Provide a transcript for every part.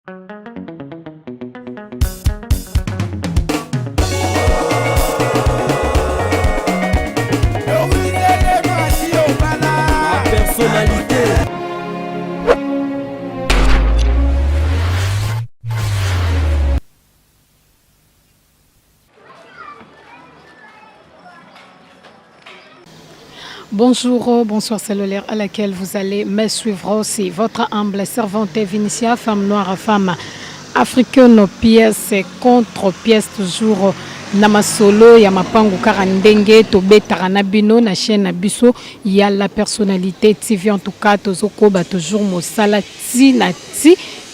Personnalité. Bonjour, bonsoir, c'est l'heure à laquelle vous allez me suivre aussi. Votre humble servante Vinicia, femme noire, femme africaine, pièce contre pièce, toujours Namasolo, Yamapangu Karandenge, Tobetara Nabino, na chaîne Abiso, il y a la personnalité TV, en tout cas, Tozoko, toujours Mosala,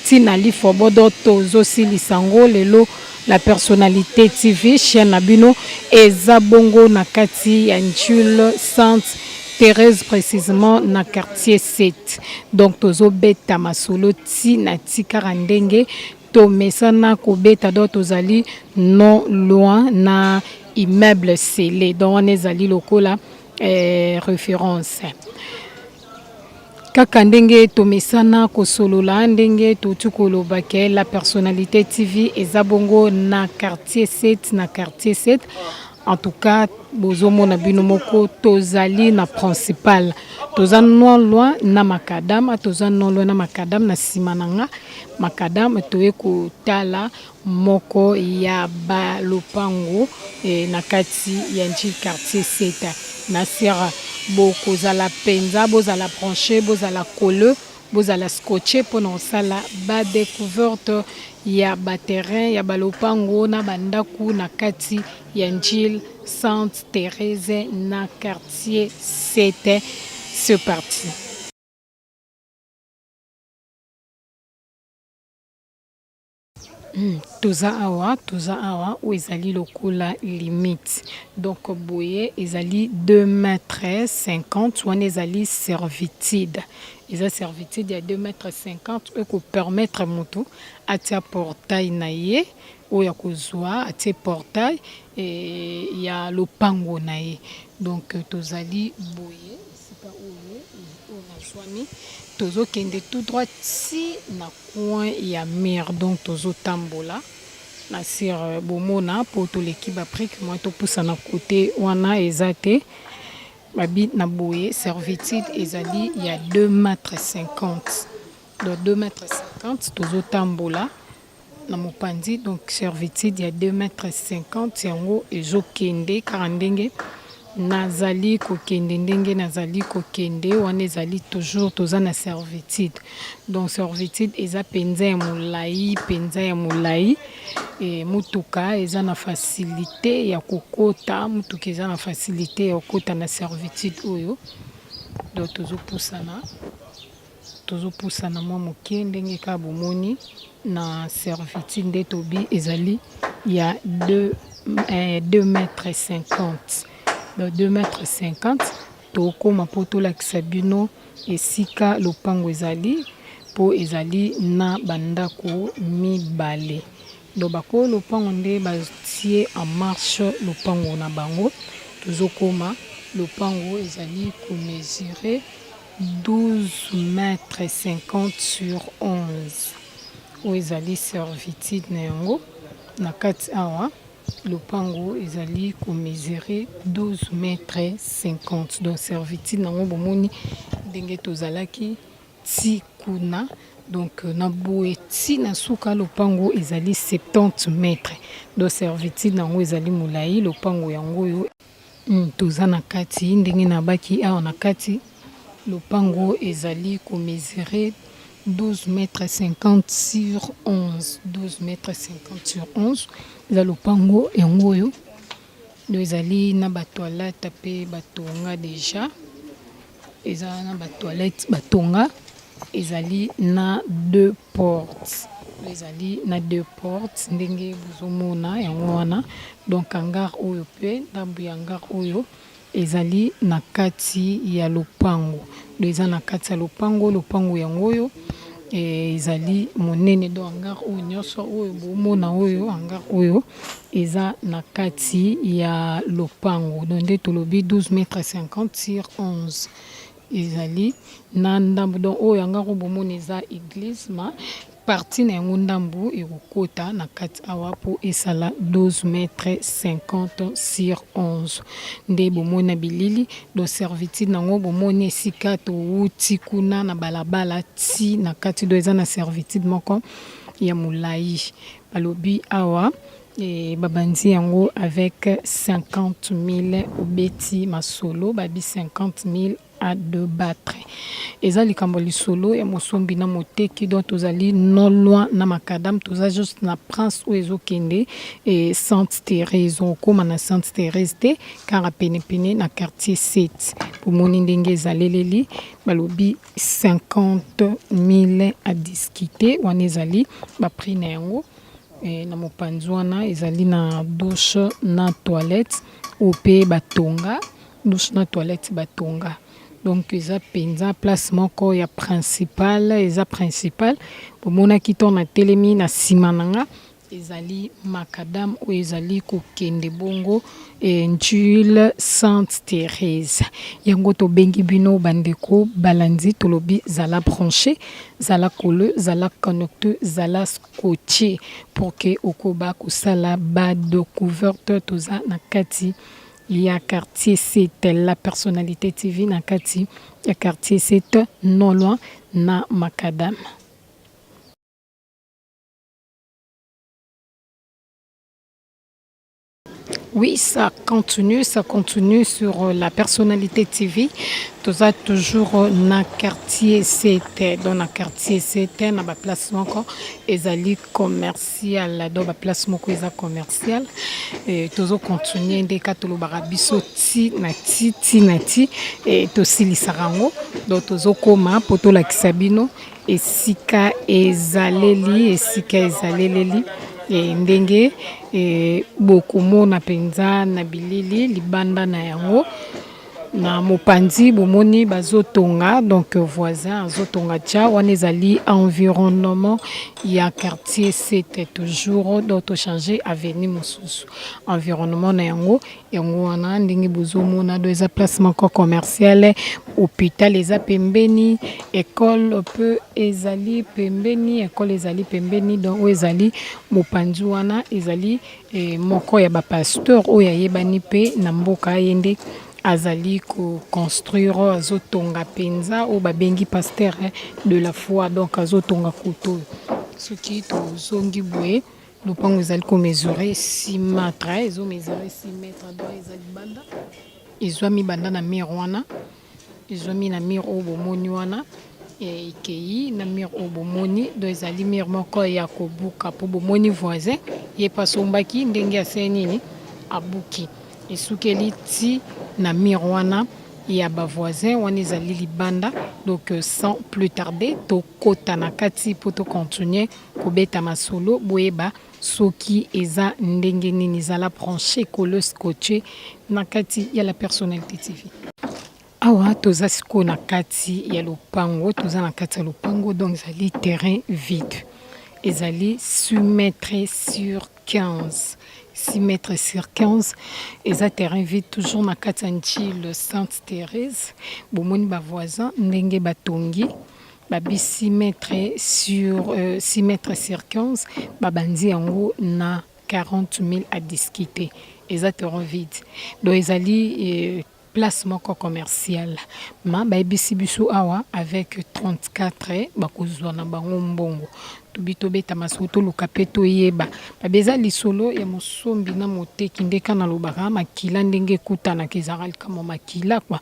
Tinali Fobodo, Tozo Silisango, Lelo. La personnalité TV, chaîne Abino, et Zabongo Nakati, Yanchul, Sainte Thérèse, précisément, na quartier 7. Donc, Tozo Beta Masolo, Nati Karandenge, to Mesana Kobeta, Tozali, non loin, na immeuble scellé. Donc, on est allé local, référence. Kaka ndenge tomesana kosolola ndenge totukoloba ke la personnalité TV ezabongo na quartier 7 na quartier 7. En tout cas bozomona bino moko tozali na principal toza non loin na makadam toza non loin na makadam na simananga makadam toye kotala moko ya balopango na kati ya nji quartier 7 na sera bokozala penza bozala branché bozala colleux bozala scotché pendant ça la ba découverte ya ba terrain ya balopango na bandaku na kati ya njil Sainte Thérèse na quartier 7. C'est parti. Toza awa où ezali lokola limite donc boye ezali 2,50 m wana ezali servitude eza servitude ya 2,50 m eko permettre moto atia portail na ye oyo akozwa atie portail ya lopango na ye donc tozali boye esika oyo nazwami tozokende tout droit si na coin ya mur donc tozotambola na sir bomona po toleki baprike mwa topusa na kote wana eza te babi na boye servitude ezali ya 2,50 m donc 2,50 m tozotambola na mopandi donc servitude ya 2,50 m yango ezokende kaka ndenge nazali kokende ndenge nazali kokende wana ezali toujours toza na servitude donc servitude eza penza ya molai e mutuka eza na facilité ya kokota mutuka eza na facilité ya kokota na servitude oyo donc tozopusana mwa moke ndenge ka bomoni na servitude nde tobi ezali ya 2,50 m donc 2,50 m tokoma po tolakisa bino esika lopango ezali po ezali na bandako mibale donc bako lopango nde batie en marche lopango na bango tozokoma lopango ezali komesurer 12,50 m sur 11 oyo ezali servitude na yango na kati awa lopango ezali komesurer 12,50 m donc servitude nango bomoni ndenge tozalaki ti kuna donc na boye ti na suka lopango ezali 70 m donc servitude nango ezali molai lopango yango oyo toza na kati ndenge na baki awa na kati lopango ezali komesurer 12,50 m sur 11 12,50 m sur 11 eza lopango yango oyo ezali na batoilette pe batonga déjà eza na batoilette batonga ezali na 2 portes ezali na 2 portes ndenge bozomona yango wana donc hangar oyo pe ndambu ya hangar oyo ezali na kati ya lopango eza na kati ya lopango yango oyo ezali monene do hangar oyo nyonso oyo bomona oyo hangar oyo eza na kati ya lopango donc nde tolobi 12,50 m sur 11 ezali na ndambo donc oyo hangar oyo bomona eza église ma partie na yango ndambu ekokota na kati awa po esala 12 mètres 50 sur 11 nde bomona bilili do servitude nango bomoni esika touti kuna na balabala ti na kati do eza na servitude moko ya molai balobi awa babandi yango avec 50 000 obeti masolo babi 50 000 à debattre eza likambo lisolo ya mosombi na moteki donc tozali non loin na makadam toza juste na prince ou ezokende et Sainte Thérèse okoma na Sainte Thérèse te kara pene na quartier 7 pomoni ndenge ezaleleli balobi 50 000 à discuter wana ezali bapri na yango na mopanzi wana ezali na douche na toilette ope batonga douche na toilette batonga donc eza penza place moko ya principal eza principal bomonaki to na telemi na nsima nanga ezali makadam oyo ezali kokende bongo njule Sainte Thérèse yango tobengi bino bandeko balandi tolobi zala branché zala colleux zala connecteur zala scotché pour que okoba kosala ba découverte toza na kati ya quartier 7 la personnalité TV na kati ya quartier 7 non loin na makadam. Oui, ça continue sur la personnalité TV. Tout ça toujours na quartier 7, dans la quartier 7, na ba place moko ezali commercial, dans ba place moko eza commercial. Et toujours continuer ndeka to lobara biso ti na ti et to silisarango. Donc toujours koma poto la kisabino esika ezaleli ndenge bokomona penza na bilili libanda na yango na mopanzi bomoni bazotonga donc voisin azotonga tia wana ezali environnement ya quartier 7 toujours d'auto changer avenue mosusu environnement na yango wana ndenge bozomona do eza place moko commercial hôpital eza pembeni école peu ezali pembeni donc ezali mopanzi wana ezali moko ya ba pasteur oyo ayebani pe na mboka yende azali ko construire azotonga penza o babengi pasteur de la foi donc azotonga kuto soki tozongi boye lopango ezali ko mesurer 6 mètres ezo mesurer 6 mètres donc ezali banda ezwami banda na mur wana ezwami na mur o bomoni wana ekei na mur o bomoni donc ezali mur moko ya kobuka po bomoni voisin ye pasombaki ndenge ase nini abuki esukeli ti na mur wana ya ba voisin wana ezali libanda donc sans plus tarder tokota na kati po to continuer kobeta masolo boyeba soki eza ndenge nini ezala branché colleux scotché na kati ya la personnalité TV. Awa toza siko na kati ya lopango toza na kati ya lopango donc ezali terrain vide ezali 6 mètres sur 15 6 mètres sur 15 eza terrain vide toujours na kati ya njile Sainte Thérèse bomoni ba voisin ndenge batongi babi 6 mètres sur 15 babandi yango na 40 000 à discuter eza terrain vide donc ezali place moko commercial ma bayebisi biso awa avec 34 bakozwa na bango mbongo tobeta masuto luka pe toyeba babeza lisolo ya mosombi na moteki ndeka na lobaka makila ndenge ekutana kezara kama makila kwa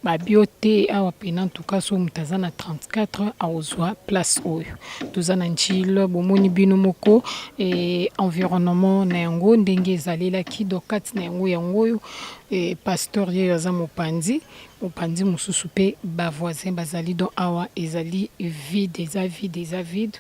babiote awa pena ntuka so mutaza na 34 aozwa place oyo toza na njile bomoni bino moko environnement na yango ndenge ezalelaki dokati na yango oyo pasteur ye aza mopanzi mosusu pe ba voisin bazali donc awa ezali vide eza vide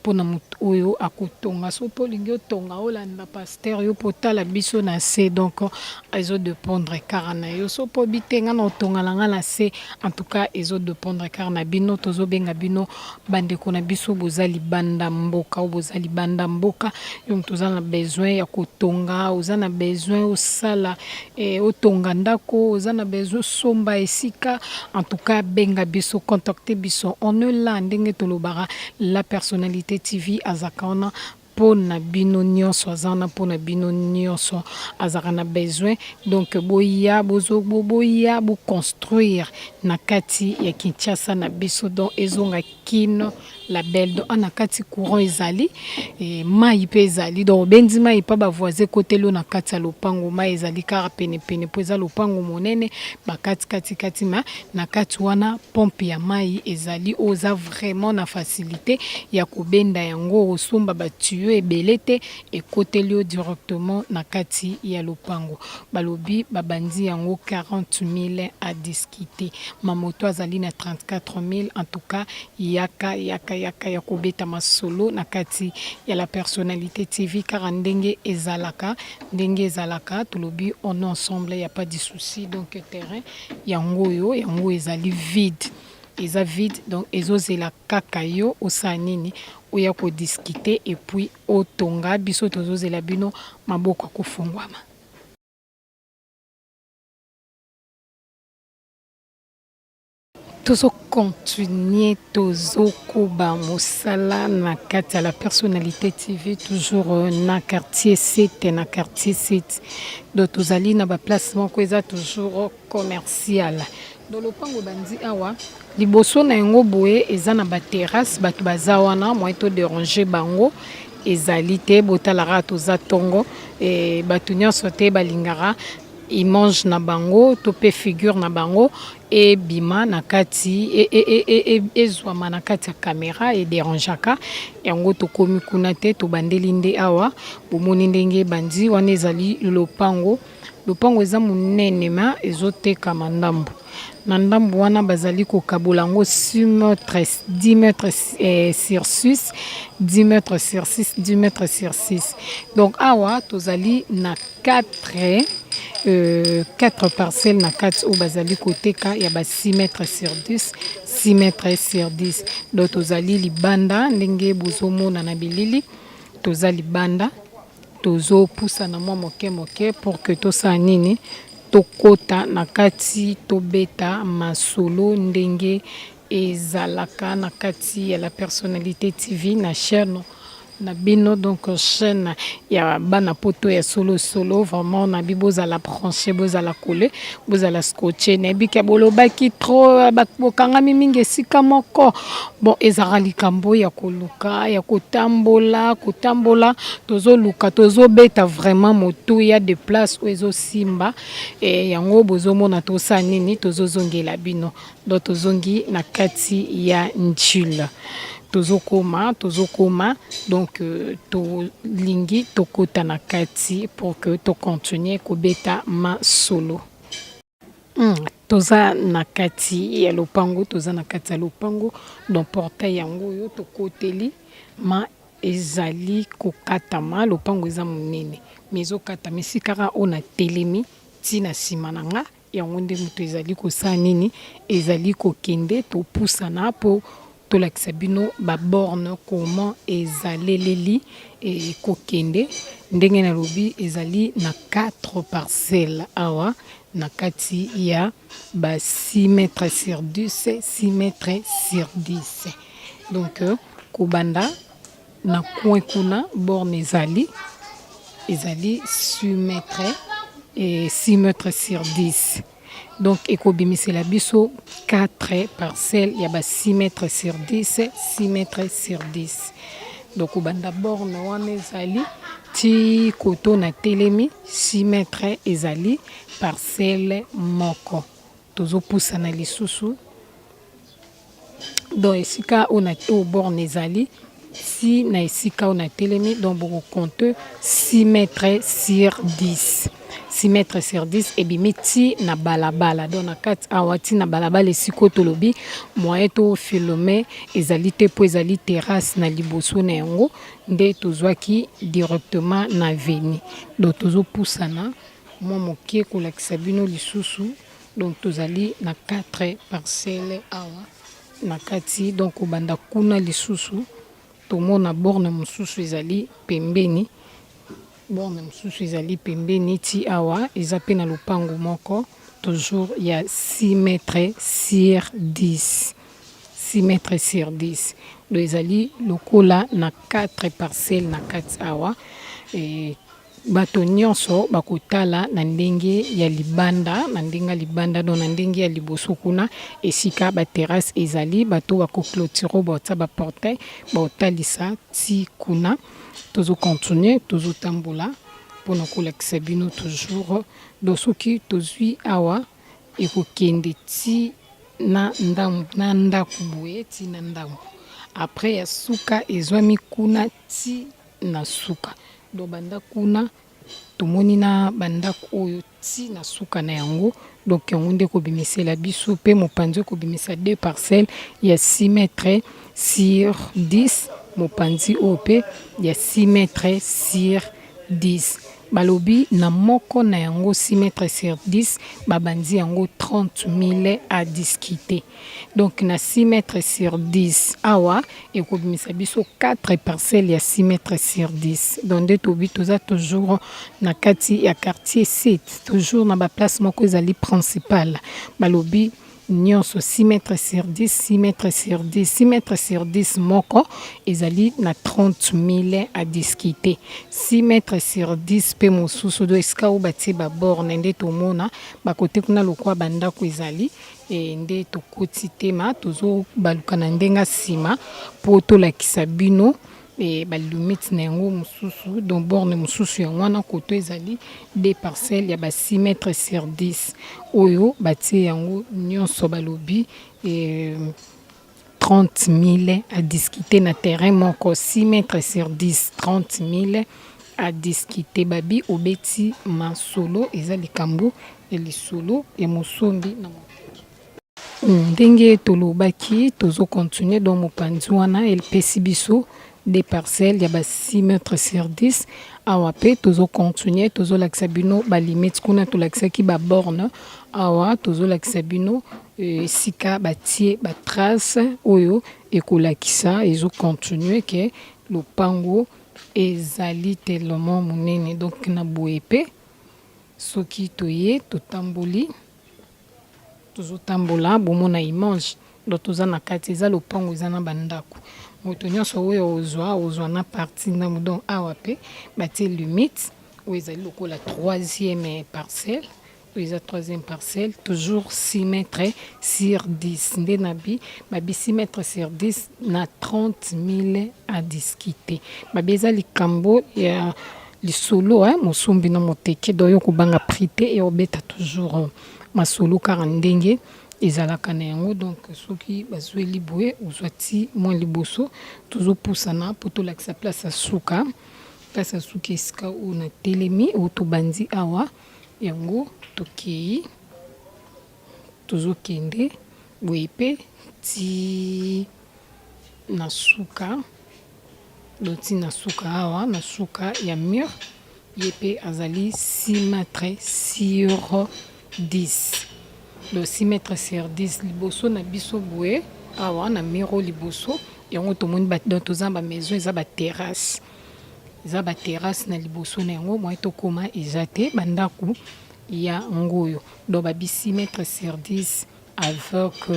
pona mutu oyo akotonga so po lingi otonga olanda pasteur yo potala biso na se donc ezo dépendre kara na yo so po bitenga na otonga langa na se en tout cas ezo dépendre kara na bino tozo benga bino bandeko na biso bozali banda mboka o bozali banda mboka yo toza na besoin ya kotonga oza na besoin osala otonga ndako oza na besoin somba esika en tout cas benga biso contacter biso on ne la ndenge tolobara la personne personnalité TV azakana pour na bino nyonso azana pour na bino nyonso azakana besoin donc boya boya bo construire na kati ya Kinshasa na biso donc ezonga kino la belle donc na kati courant ezali et mai pe ezali donc benzi mai pa ba voisin côté lo na kati ya lopango mai ezali kara pene pene po eza lopango monene ba kati ma na kati wana pompe ya mai ezali oza vraiment na facilité ya kobenda yango osomba ba tuyau ebele te ekoteli directement na kati ya lopango balobi babandi yango 40 000 à discuter mamoto azali na 34 000 en tout cas yaka ya kobeta masolo na kati ya la personnalité TV car ndenge ezalaka tolobi on est ensemble y a pas de souci donc terrain yango ezali vide eza vide donc ezozela kaka yo osanini oya ko discuter et puis otonga biso tozozela bino maboko kofungwama. Tozo continuer tozo koba mosala na kati la personnalité TV toujours na quartier 7 na quartier 7 donc tozali na ba placement ko eza toujours commercial dans le pango bandi awa liboso na yango boye eza na ba terrasse bato baza wana moi to déranger bango ezali te botalara toza tongo et bato nyonso te balingara image na bango to pe figure na bango et bima na kati et zwama na kati ya caméra et dérangeaka yango to komi kuna te to bandeli nde awa bomoni ndenge bandi wana ezali lopango eza monene ma ezoteka mandambo na ndambo wana bazali kokabola ngo 10 mètres sur 6 10 mètres sur 6 10 mètres sur 6 donc awa tozali na 4 parcelles na kati o bazali koteka ya ba 6 mètres sur 10 6 mètres sur 10 donc tozali libanda ndenge bozomona na bilili tozali libanda tozo poussa na mwa moke pour que tosa nini tokota na kati tobeta masolo ndenge ezalaka na kati ya la personnalité TV na chaîne na bino donc chaîne ya bana poto ya solo vraiment na biboza la brancher boza la coller boza la scotcher na bika bolobaki trop bakanga mingi esika moko bon ezara likambo ya koluka ya kotambola tozoluka tozobeta vraiment moto ya de place où ezo simba et yango bozomona tosa nini tozozongela bino donc tozongi na kati ya njila tozokoma donc to lingi tokota na kati pour que to continuer kobeta ma solo toza na kati ya lopango donc portail yango yo tokoteli ma ezali kokatama lopango eza monene mezo kata mesikara ona telemi tina simananga yango nde moto ezali kosala nini ezali kokende topusana po tolakisa bino ba borne comment ezaleleli et kokende ndenge na lobi ezali na 4 parcelles awa na kati ya ba 6 mètres sur 10 6 mètres sur 10 donc kobanda na coin kuna borne ezali 6 mètres et 6 mètres sur 10 donc ekobimisela biso 4 parcelles ya ba 6 mètres sur 10 6 mètres sur 10 donc obanda borne wana ezali ti koto na telemi 6 mètres ezali parcelle moko tozopusa na lisusu donc esika ona o borne ezali si na esika ona telemi donc boko compte 6 mètres sur 10 6 mètres sur 10 et bimiti na balabala donc na kati awati na balabala esiko tolobi moyen to filmer ezali te po ezali terrasse na liboso na yango nde tozwaki directement na veni donc tozopusana mwa moke kolakisa bino lisusu donc tozali na 4 parcelles awa na kati donc obanda kuna lisusu tomona borne mosusu ezali pembeni borne mosusu ezali pembeni ti awa eza pe na lopango moko toujours il y a 6 mètres sur 10 6 mètres sur 10 do ezali lokola na 4 parcelles na kati awa bato nyonso bakotala na ndenge ya libanda na ndenge ya libanda do na ndenge ya liboso kuna esika ba terrasse ezali bato bakoclôture bota ba portail baotalisa ti kuna tozo continuer tozo tambola mpona kolakisa bino toujours do soki tozwi awa ekokende ti na ndako boye ti na ndako après ya suka ezwami kuna ti na suka do banda kuna tomoni na bandako oyo ti na suka na yango donc yango nde kobimisela biso mpe mopanzi ekobimisa 2 parcelles ya 6 mètres sur 10 mopanzi oyo mpe ya 6 mètres sur 10 balobi na moko na yango 6 mètres sur 10 babandi yango 30 000 à discuter donc na 6 mètres sur 10 awa ekobimisa biso 4 parcelles ya 6 mètres sur 10 donc nde tobi toza toujours na kati ya quartier 7 toujours na baplace moko ezali principale balobi nyonso 6 mètres sur 10 6 mètres sur 10 6 mètres sur 10 moko ezali na 30 000 à discuter 6 mètres sur 10 pe mosusu do esika oyo batie baborne nde tomona bakote kuna lokwa bandako ezali nde tokoti tema tozobaluka na ndenge nsima mpo tolakisa bino balimite na yango mosusu donc borne mosusu yango wana koto ezali 2 parcelles ya ba 6 mètres sur 10 oyo batie yango nyonso balobi 30 000 à discuter na terrain moko 6 mètres sur 10 30 000 à discuter babi obeti masolo eza likambo ya lisolo ya mosombi na ndenge tolobaki tozo continuer dans mopanzi wana elpesi biso des parcelles ya ba 6 mètres sur 10 awa pe tozo continuer tozo lakisa bino ba limite kuna to lakisa ki ba borne awa tozo lakisa bino sika batie ba trace oyo ekolakisa ezo continuer ke lopango ezali tellement monene donc na boye pe soki toye totamboli tozotambola bomona image do toza na kati eza lopango eza na bandako moto nyonso oyo ozwa na parti na donc awa pe batie limite oyo ezali lokola 3e parcelle oyo eza 3e parcelle toujours 6 mètres sur 10 nde nabi babi 6 mètres sur 10 na 30 000 à discuter babi eza likambo ya lisolo mosombi na moteke do yo kobanga prité et obeta toujours masolo kaka ndenge ezalaka na yango donc soki bazweli boye ozwati mwa liboso tozopusana mpo tolakisa place ya suka esika oyo na telemi oyo tobandi awa yango tokei tozokende boye mpe ti na suka doti na suka awa na suka ya mur ye mpe azali 6 mètres sur 10 le 6 mètres sur 10 liboso na biso boye awa na miro liboso yango tomoni toza ba maison eza ba terrasse na liboso na yango moye tokoma eza te bandako ya ngoyo donc babi 6 mètres sur 10 avec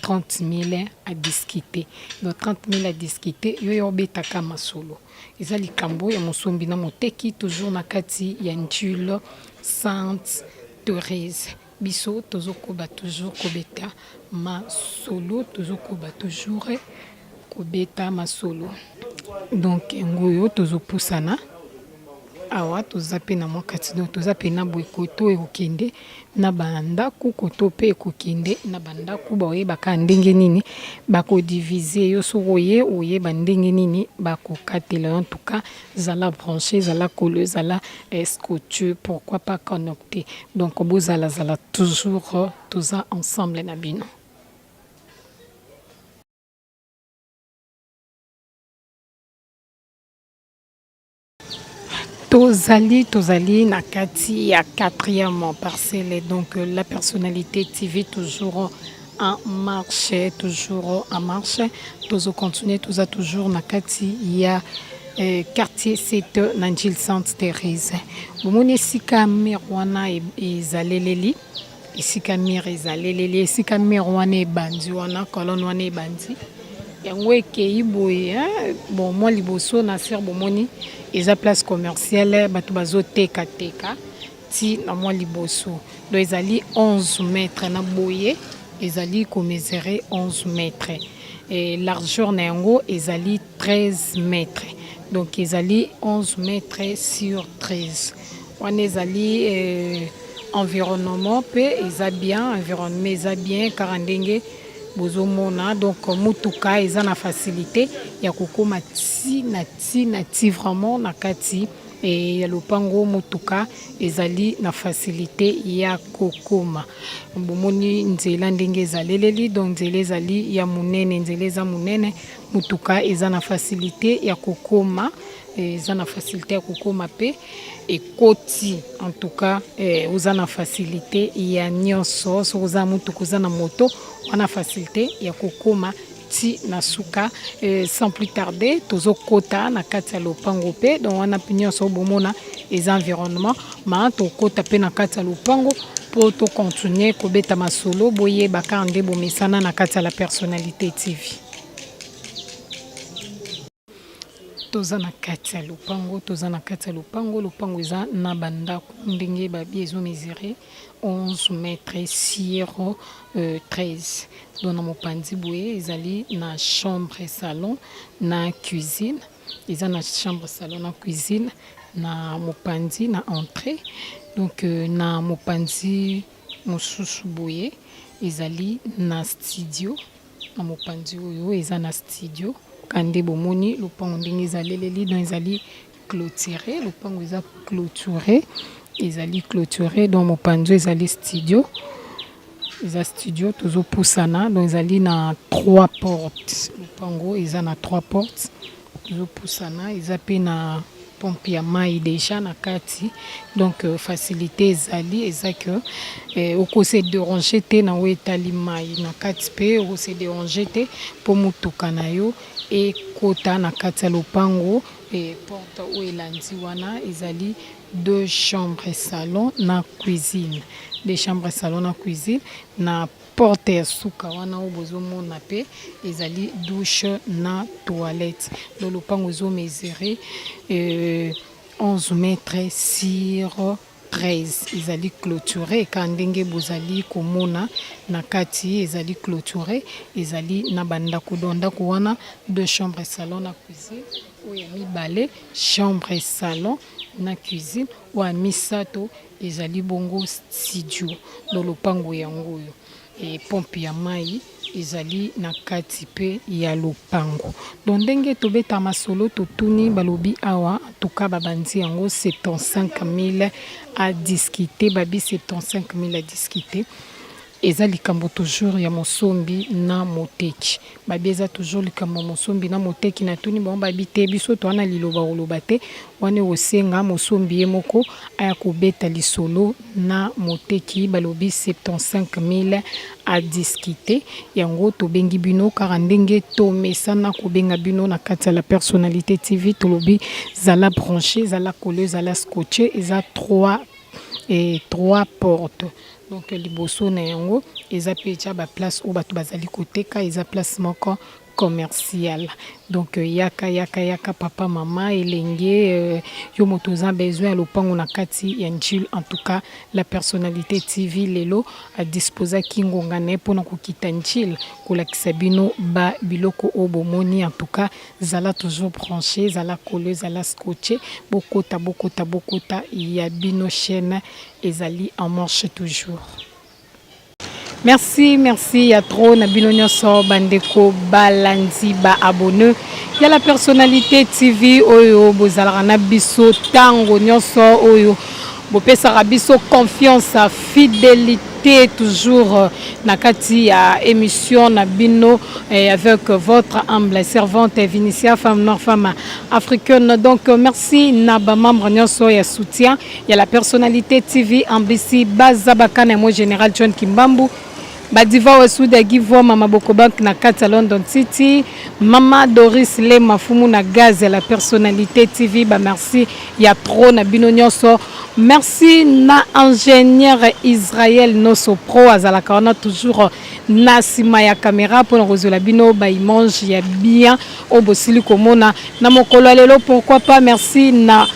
30 000 à discuter donc 30 000 à discuter yo obetaka masolo eza likambo ya mosombi na moteki toujours na kati ya Njilo Sainte Thérèse biso tozokoba toujours kobeta masolo tozokoba toujours kobeta masolo donc ngoyo tozopusana awa toza pe na mwa kati donc toza pe na boye koto ekokende na bandako koto pe ekokende na bandako baoyebaka ndenge nini bakodivise yo soki oyeba ndenge nini bakokatela en tout cas zala branché zala collé zala scotché pourquoi pas connecté donc bozala toujours toza ensemble na bino. Tozali na kati ya 4e parcelle donc la personnalité TV toujours en marche tozo continuer toza toujours na kati ya quartier 7 na Njili Sainte Thérèse bomoni esika mire wana ezaleleli esika mire wana ebandi wana kolone wana ebandi yango ekei boye bon moi liboso na ser bomoni eza place commerciale bato bazoteka teka ti na moi liboso donc ezali 11 mètres na boye ezali komesurer 11 mètres et largeur na yango ezali 13 mètres donc ezali 11 mètres sur 13 wana ezali environnement pe eza bien environnement eza bien kaka ndenge bozomona donc mutuka eza na facilité ya kokoma ti vraiment na kati et ya lopango mutuka ezali na facilité ya kokoma bomoni nzela ndenge ezaleleli donc nzela ezali ya munene nzela eza munene mutuka eza na facilité ya kokoma eza na facilité ya kokoma pe ekoti en tout cas oza na facilité ya nyonso so oza mutuka oza na moto wana facilité ya kokoma ti na suka sans plus tarder tozokota na kati ya lopango pe donc wana pe nyonso bomona eza environnement ma tokota pe na kati ya lopango po tocontinue kobeta masolo boyebaka nde bomesana na kati ya la personnalité TV. Toza na kati ya lopango lopango eza na bandako ndenge babi ezo mesurer 11 mètres sur 13 donc na mopanzi boye ezali na chambre salon na cuisine eza na chambre salon na cuisine na mopanzi na entrée donc na mopanzi mosusu boye ezali na studio na mopanzi oyo eza na studio kande bomoni lopango ndenge ezaleleli donc ezali clôturé lopango eza clôturé donc mopanzi ezali studio eza studio tozopusana donc ezali na 3 portes lopango eza na 3 portes tozopusana eza pe na pompe ya mai déjà na kati donc facilité ezali eza que okose déranger te na etali mai na kati pe okose déranger te po mutuka na yo ekota na kati ya lopango porte oyo elandi wana ezali 2 chambres salon na cuisine na porte ya suka wana oyo bozomona pe ezali douche na toilette donc lopango ezomesurer 11 mètres sur 13 ezali clôturé ka ndenge bozali komona na kati ezali clôturé ezali na bandako ndako wana 2 chambres salon na cuisine oyo mibale chambre salon na cuisine oyo misato ezali bongo studio dans lopango yango oyo et pompe ya mai ezali na kati pe ya lopango donc ndenge tobeta masolo totuni balobi awa en tout cas babandi yango 75 000 à discuter babi 75 000 à discuter eza likambo toujours ya mosombi na moteki babi eza toujours likambo mosombi na moteki na tuni bon babi te biso to wana liloba oloba te wane osenga mosombi ye moko aya kobeta lisolo na moteki balobi 75 000 à discuter yango tobengi bino kaka ndenge tomesana kobenga bino na kati ya la personnalité TV tolobi zala branché zala collé zala scotché eza 3 portes donc liboso na yango eza pe tia ba place ou bato bazali koteka eza place moko commercial donc yaka papa mama elenge yo moto za besoin lopango na kati ya njil en tout cas la personnalité TV lelo a disposer kingonga ne pona kokita njil kolakisa bino ba biloko obomoni en tout cas zala toujours branché zala collé zala scotché bokota ya bino chaîne ezali en marche toujours. Merci ya trop na bino nyonso bandeko balandi ba abonné ya la personnalité TV oyo bozalaka na biso tango nyonso oyo bopesaka biso confiance fidélité toujours na kati ya émission na bino avec votre humble servante Vinicia femme nord femme africaine donc merci na ba membre nyonso ya soutien ya la personnalité TV ambisi bazabaka na mo général John Kimbambu Badiva Wasuda Givo, Mama Bokobank na Kata London City, Mama Doris Le Mafumu na Gaz, la personnalité TV, bah merci, il y a trop na binonyoso. Merci na ingénieur Israël Noso Pro, Azalaka, toujours na sima ya caméra pour nous la bino, bah il mange, il y a bien, au Bosili Komona, na mokolo lelo, pourquoi pas, merci na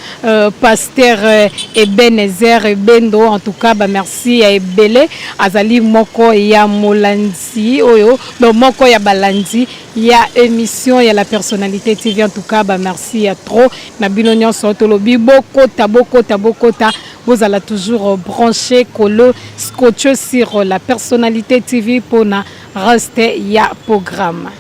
pasteur Ebenezer Bendo, en tout cas, bah merci à Ebele, Azali Moko ya Molanzi, oyo, donc Moko ya Balandi, il y a émission, il y a la personnalité TV, en tout cas, bah merci à trop, na binonyo sotolobi, bokota, vous allez toujours brancher, coller, scotcher sur la personnalité TV pour na rester ya programme.